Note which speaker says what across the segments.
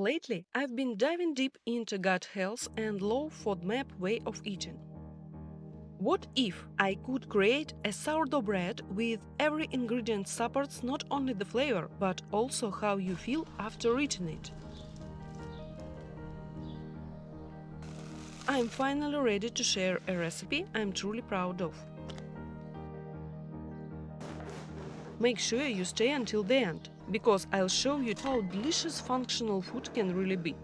Speaker 1: Lately, I've been diving deep into gut health and low FODMAP way of eating. What if I could create a sourdough bread with every ingredient supports not only the flavor, but also how you feel after eating it? I'm finally ready to share a recipe I'm truly proud of. Make sure you stay until the end, because I'll show you how delicious functional food can really be.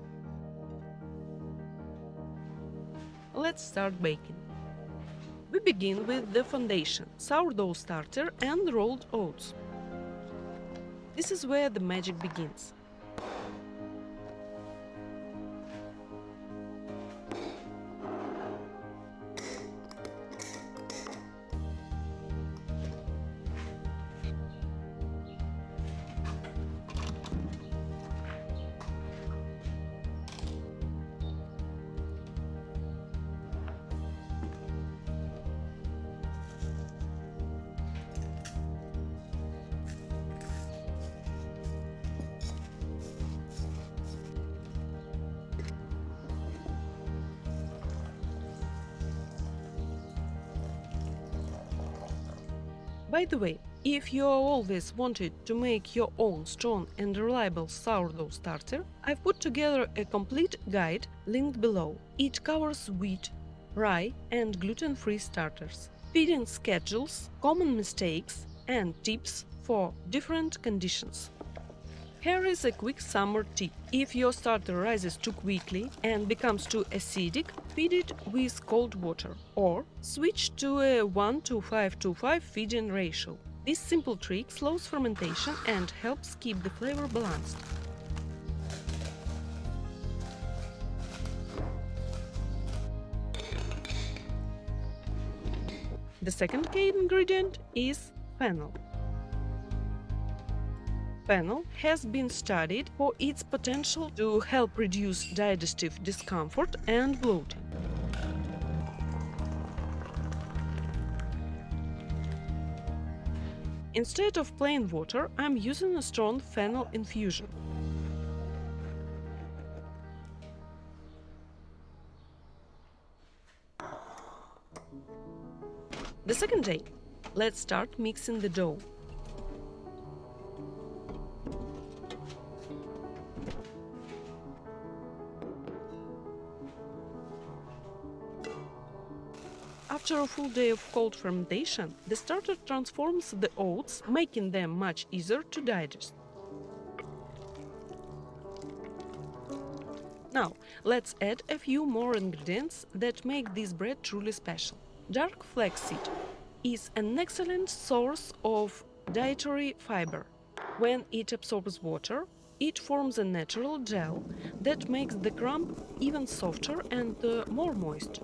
Speaker 1: Let's start baking. We begin with the foundation, sourdough starter and rolled oats. This is where the magic begins. By the way, if you always wanted to make your own strong and reliable sourdough starter, I've put together a complete guide linked below. It covers wheat, rye and gluten-free starters, feeding schedules, common mistakes and tips for different conditions. Here is a quick summer tip. If your starter rises too quickly and becomes too acidic, feed it with cold water or switch to a 1:5:5 feeding ratio. This simple trick slows fermentation and helps keep the flavor balanced. The second key ingredient is fennel. Fennel has been studied for its potential to help reduce digestive discomfort and bloating. Instead of plain water, I'm using a strong fennel infusion. The second day, let's start mixing the dough. After a full day of cold fermentation, the starter transforms the oats, making them much easier to digest. Now, let's add a few more ingredients that make this bread truly special. Dark flaxseed is an excellent source of dietary fiber. When it absorbs water, it forms a natural gel that makes the crumb even softer and more moist.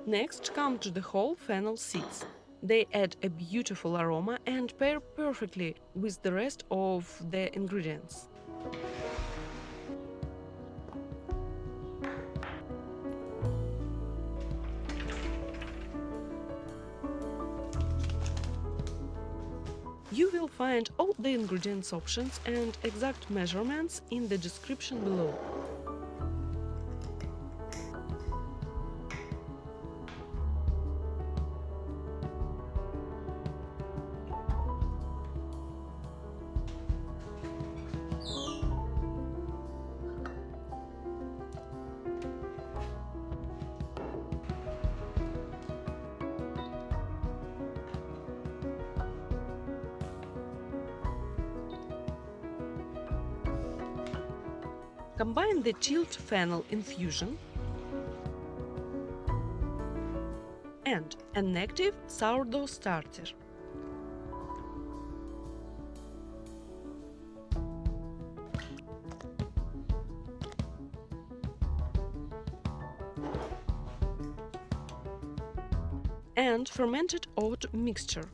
Speaker 1: Next come to the whole fennel seeds. They add a beautiful aroma and pair perfectly with the rest of the ingredients. You will find all the ingredients options and exact measurements in the description below. Combine the chilled fennel infusion and an active sourdough starter. And fermented oat mixture.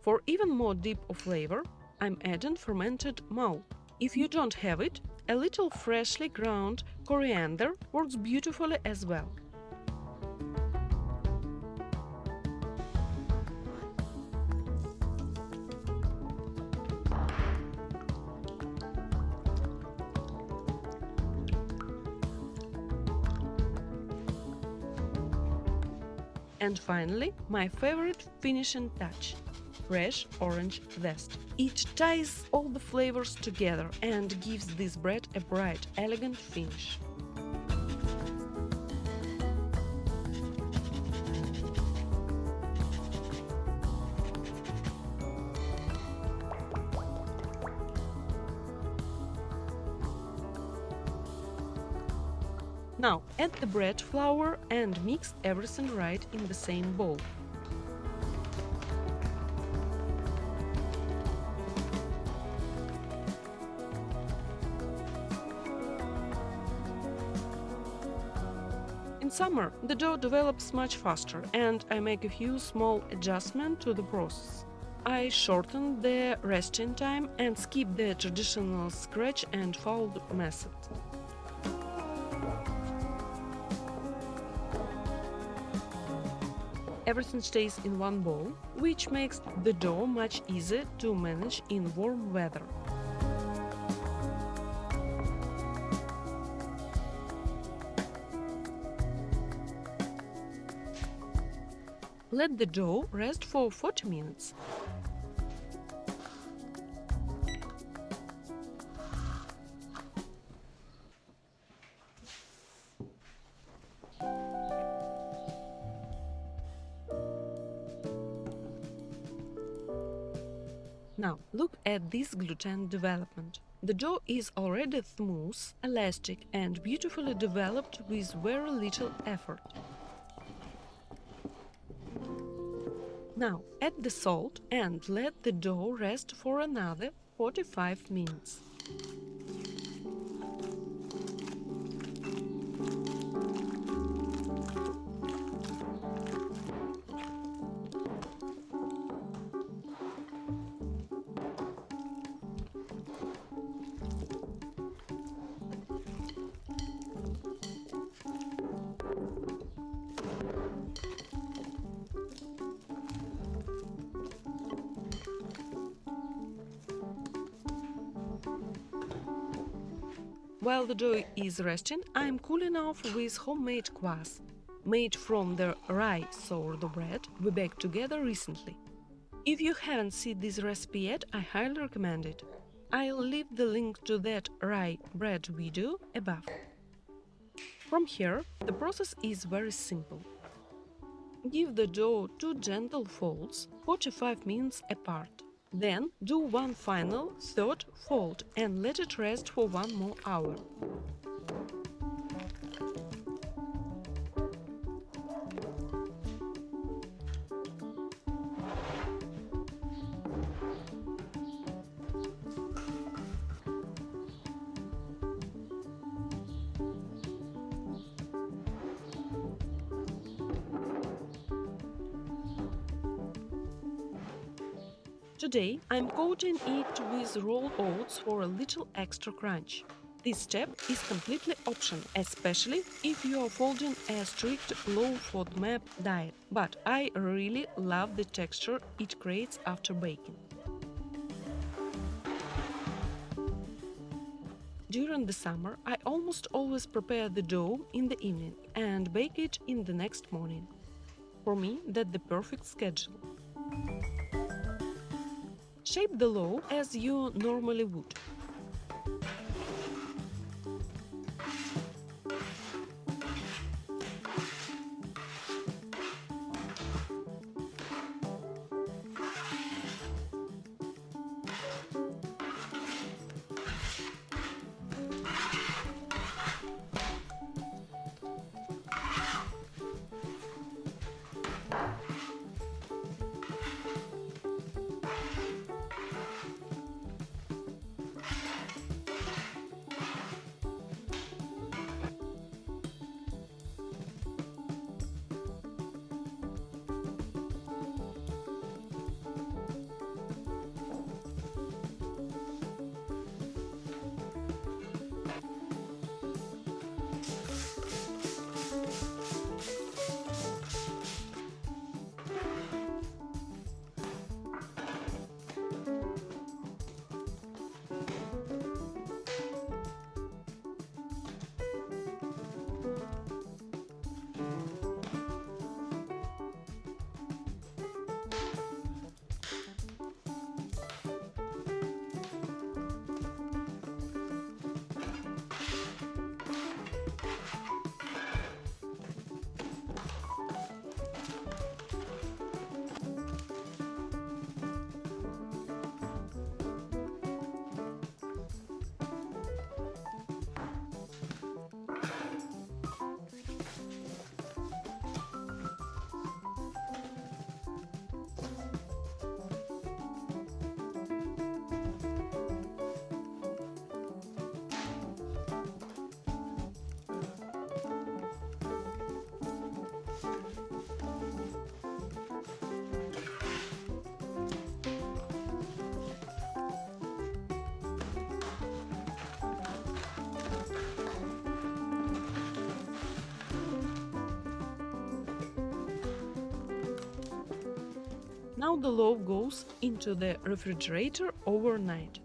Speaker 1: For even more deep of flavor, I'm adding fermented malt. If you don't have it, a little freshly ground coriander works beautifully as well. And finally, my favorite finishing touch: fresh orange zest. It ties all the flavors together and gives this bread a bright, elegant finish. Now add the bread flour and mix everything right in the same bowl. In summer, the dough develops much faster, and I make a few small adjustments to the process. I shorten the resting time and skip the traditional scratch and fold method. Everything stays in one bowl, which makes the dough much easier to manage in warm weather. Let the dough rest for 40 minutes. Now, look at this gluten development. The dough is already smooth, elastic, and beautifully developed with very little effort. Now, add the salt and let the dough rest for another 45 minutes. While the dough is resting, I am cooling off with homemade kvass, made from the rye sourdough bread we baked together recently. If you haven't seen this recipe yet, I highly recommend it. I'll leave the link to that rye bread video above. From here, the process is very simple. Give the dough 2 gentle folds, 45 minutes apart. Then do one final third fold and let it rest for 1 more hour. Today, I'm coating it with rolled oats for a little extra crunch. This step is completely optional, especially if you are following a strict Low FODMAP diet, but I really love the texture it creates after baking. During the summer, I almost always prepare the dough in the evening and bake it in the next morning. For me, that's the perfect schedule. Shape the loaf as you normally would. Now the loaf goes into the refrigerator overnight.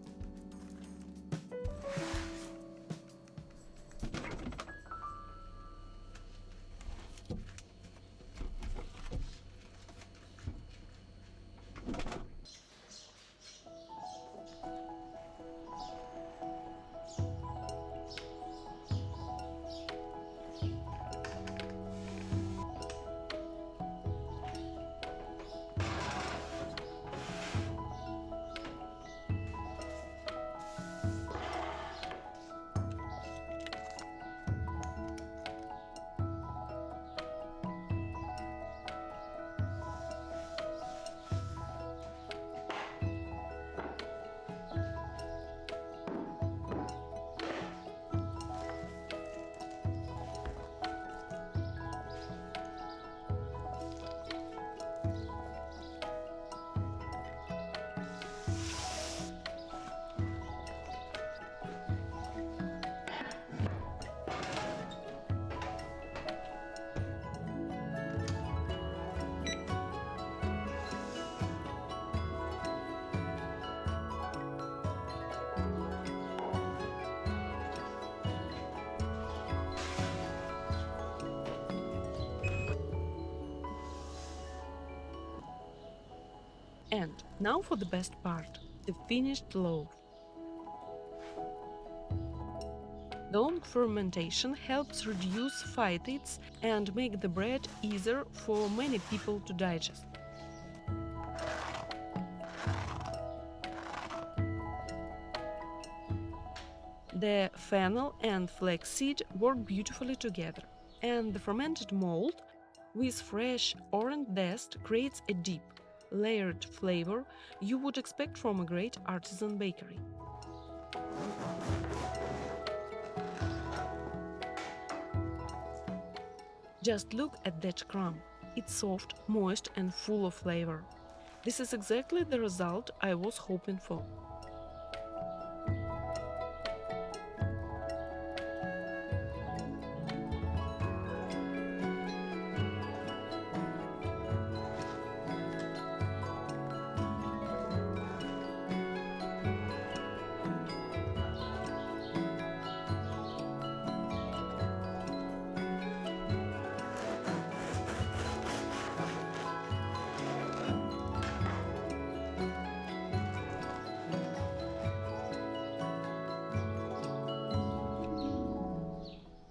Speaker 1: And now for the best part, the finished loaf. The long fermentation helps reduce phytates and make the bread easier for many people to digest. The fennel and flaxseed work beautifully together, and the fermented malt with fresh orange zest creates a deep, layered flavor you would expect from a great artisan bakery. Just look at that crumb. It's soft, moist, and full of flavor. This is exactly the result I was hoping for.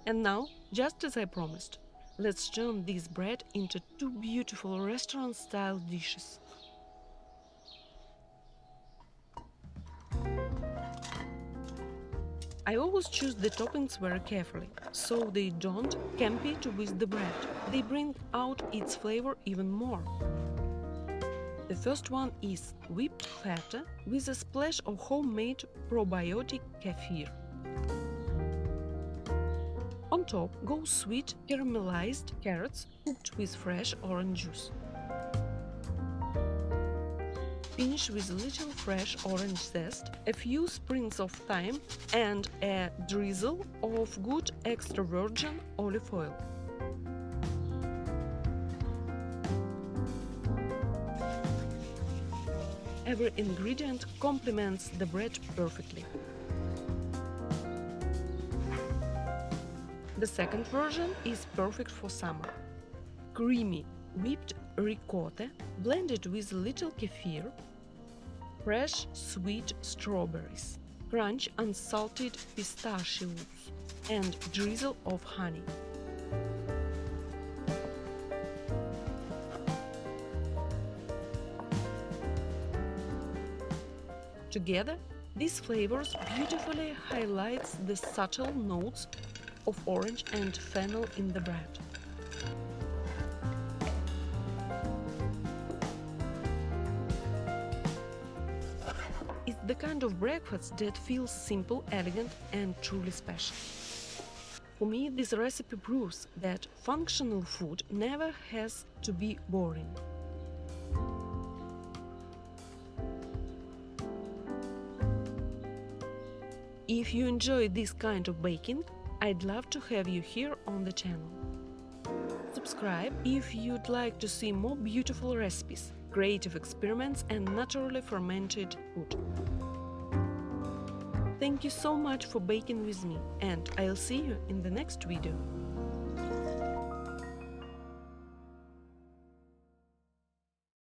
Speaker 1: And now, just as I promised, let's turn this bread into two beautiful restaurant-style dishes. I always choose the toppings very carefully, so they don't compete with the bread. They bring out its flavor even more. The first one is whipped feta with a splash of homemade probiotic kefir. On top go sweet caramelized carrots cooked with fresh orange juice. Finish with a little fresh orange zest, a few sprigs of thyme, and a drizzle of good extra virgin olive oil. Every ingredient complements the bread perfectly. The second version is perfect for summer. Creamy whipped ricotta blended with a little kefir, fresh sweet strawberries, crunch unsalted pistachios, and drizzle of honey. Together, these flavors beautifully highlights the subtle notes of orange and fennel in the bread. It's the kind of breakfast that feels simple, elegant, and truly special. For me, this recipe proves that functional food never has to be boring. If you enjoy this kind of baking, I'd love to have you here on the channel. Subscribe subscribe if you'd like to see more beautiful recipes, creative experiments and naturally fermented food. Thank you so much for baking with me, and I'll see you in the next video.